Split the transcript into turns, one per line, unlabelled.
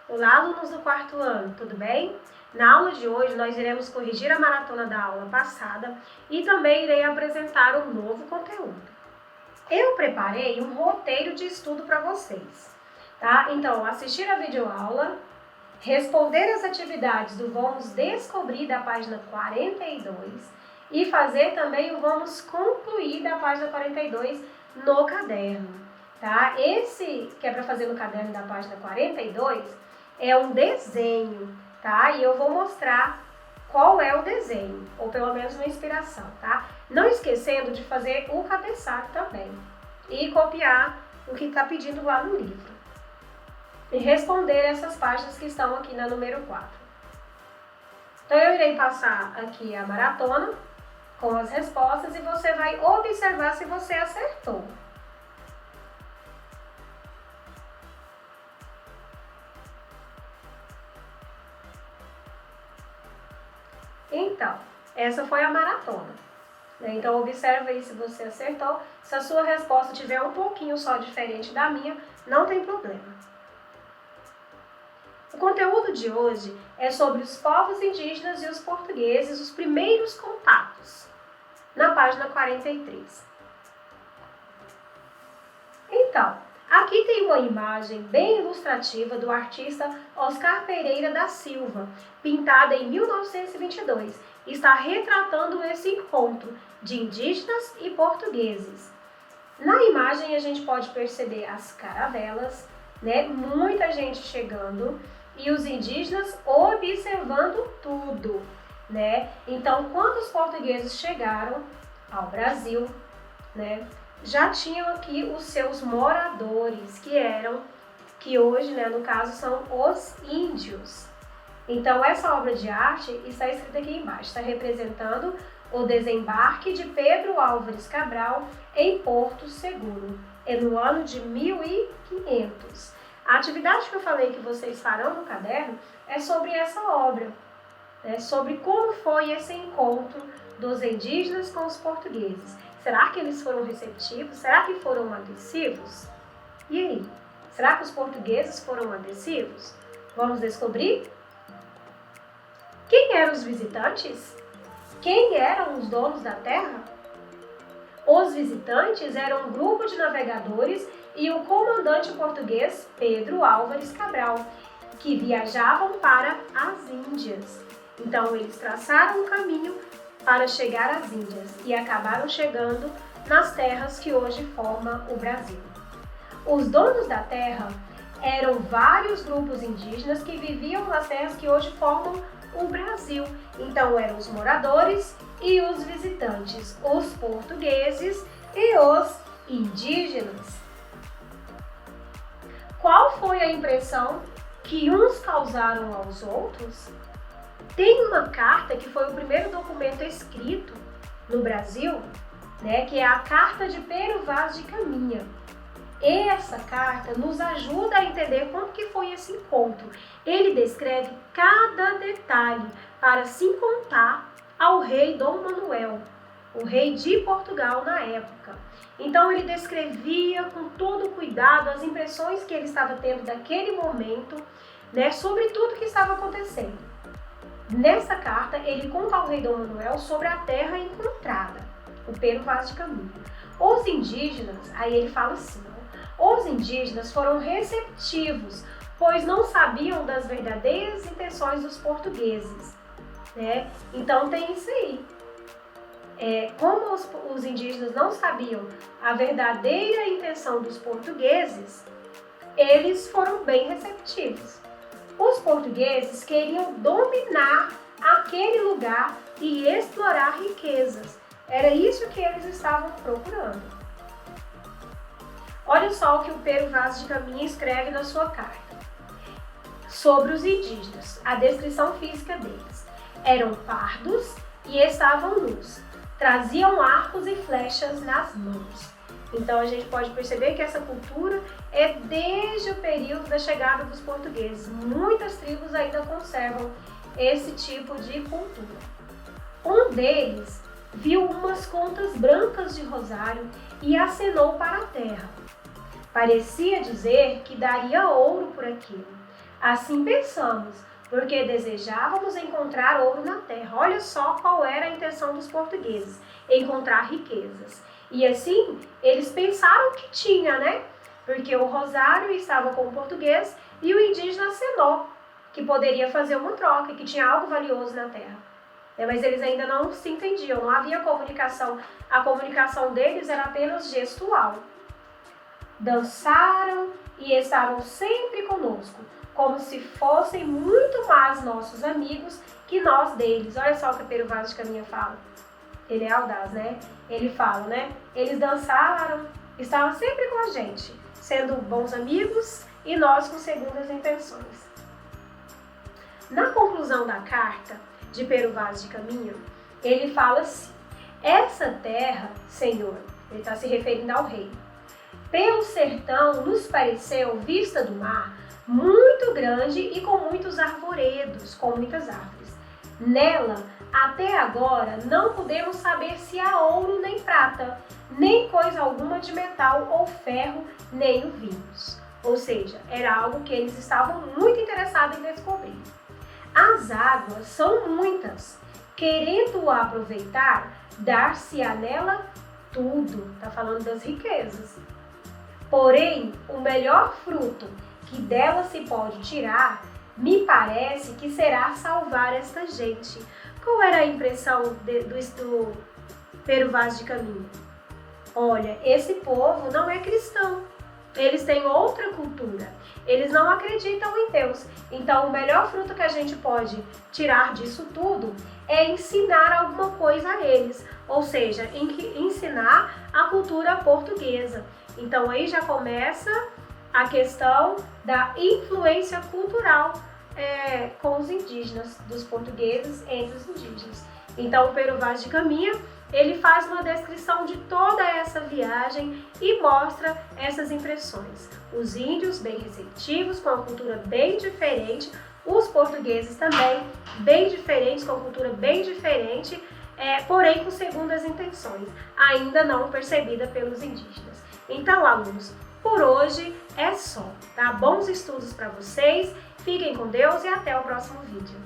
Olá, alunos do quarto ano, tudo bem? Na aula de hoje, nós iremos corrigir a maratona da aula passada e também irei apresentar um novo conteúdo. Eu preparei um roteiro de estudo para vocês, tá? Então, assistir a videoaula, responder as atividades do Vamos Descobrir da página 42 e fazer também o Vamos Concluir da página 42 no caderno, tá? Esse que é para fazer no caderno da página 42 é um desenho, tá? E eu vou mostrar qual é o desenho, ou pelo menos uma inspiração, tá? Não esquecendo de fazer o cabeçalho também e copiar o que está pedindo lá no livro. E responder essas páginas que estão aqui na número 4. Então eu irei passar aqui a maratona com as respostas e você vai observar se você acertou. Então, essa foi a maratona. Então, observa aí se você acertou. Se a sua resposta tiver um pouquinho só diferente da minha, não tem problema. O conteúdo de hoje é sobre os povos indígenas e os portugueses, os primeiros contatos, na página 43. Então, aqui tem uma imagem bem ilustrativa do artista Oscar Pereira da Silva, pintada em 1922. Está retratando esse encontro de indígenas e portugueses. Na imagem a gente pode perceber as caravelas, né? Muita gente chegando e os indígenas observando tudo, né? Então, quando os portugueses chegaram ao Brasil, né, já tinham aqui os seus moradores, que hoje, né, no caso, são os índios. Então, essa obra de arte está escrita aqui embaixo, está representando o desembarque de Pedro Álvares Cabral em Porto Seguro, no ano de 1500. A atividade que eu falei que vocês farão no caderno é sobre essa obra, né, sobre como foi esse encontro dos indígenas com os portugueses. Será que eles foram receptivos? Será que foram agressivos? E aí? Será que os portugueses foram agressivos? Vamos descobrir? Quem eram os visitantes? Quem eram os donos da terra? Os visitantes eram um grupo de navegadores e o comandante português Pedro Álvares Cabral, que viajavam para as Índias. Então, eles traçaram um caminho para chegar às Índias e acabaram chegando nas terras que hoje formam o Brasil. Os donos da terra eram vários grupos indígenas que viviam nas terras que hoje formam o Brasil. Então, eram os moradores e os visitantes, os portugueses e os indígenas. Qual foi a impressão que uns causaram aos outros? Tem uma carta que foi o primeiro documento escrito no Brasil, né, que é a Carta de Pero Vaz de Caminha. Essa carta nos ajuda a entender como que foi esse encontro. Ele descreve cada detalhe para se contar ao rei Dom Manuel, o rei de Portugal na época. Então ele descrevia com todo cuidado as impressões que ele estava tendo daquele momento, né, sobre tudo que estava acontecendo. Nessa carta ele conta ao rei Dom Manuel sobre a terra encontrada, o Pero Vaz de Caminha. Os indígenas, aí ele fala assim, os indígenas foram receptivos, pois não sabiam das verdadeiras intenções dos portugueses, né? Então tem isso aí. Como os indígenas não sabiam a verdadeira intenção dos portugueses, eles foram bem receptivos. Os portugueses queriam dominar aquele lugar e explorar riquezas. Era isso que eles estavam procurando. Olha só o que o Pero Vaz de Caminha escreve na sua carta sobre os indígenas, a descrição física deles. Eram pardos e estavam nus, traziam arcos e flechas nas mãos. Então a gente pode perceber que essa cultura é desde o período da chegada dos portugueses. Muitas tribos ainda conservam esse tipo de cultura. Um deles viu umas contas brancas de rosário e acenou para a terra. Parecia dizer que daria ouro por aquilo. Assim pensamos, porque desejávamos encontrar ouro na terra. Olha só qual era a intenção dos portugueses, encontrar riquezas. E assim, eles pensaram que tinha, né? Porque o rosário estava com o português e o indígena acenou que poderia fazer uma troca, que tinha algo valioso na terra. Mas eles ainda não se entendiam, não havia comunicação. A comunicação deles era apenas gestual. Dançaram e estavam sempre conosco, como se fossem muito mais nossos amigos que nós deles. Olha só o que o Pero Vaz de Caminha fala. Ele é audaz, né? Ele fala, né? Eles dançaram, estavam sempre com a gente, sendo bons amigos e nós com segundas intenções. Na conclusão da carta de Pero Vaz de Caminha, ele fala assim: essa terra, Senhor, ele está se referindo ao rei, pelo sertão nos pareceu, vista do mar, muito grande e com muitos arvoredos, com muitas árvores. Nela, até agora, não podemos saber se há ouro nem prata, nem coisa alguma de metal ou ferro, nem vinhos. Ou seja, era algo que eles estavam muito interessados em descobrir. As águas são muitas, querendo aproveitar, dar-se-á nela tudo. Está falando das riquezas. Porém, o melhor fruto que dela se pode tirar, me parece que será salvar esta gente. Qual era a impressão do Pero Vaz de Caminha? Olha, esse povo não é cristão. Eles têm outra cultura. Eles não acreditam em Deus. Então, o melhor fruto que a gente pode tirar disso tudo é ensinar alguma coisa a eles. Ou seja, ensinar a cultura portuguesa. Então, aí já começa a questão da influência cultural com os indígenas, dos portugueses entre os indígenas. Então, o Pero Vaz de Caminha, ele faz uma descrição de toda essa viagem e mostra essas impressões. Os índios bem receptivos, com a cultura bem diferente, os portugueses também bem diferentes, com a cultura bem diferente, porém com segundas intenções, ainda não percebida pelos indígenas. Então, alunos, por hoje é só, tá? Bons estudos para vocês, fiquem com Deus e até o próximo vídeo.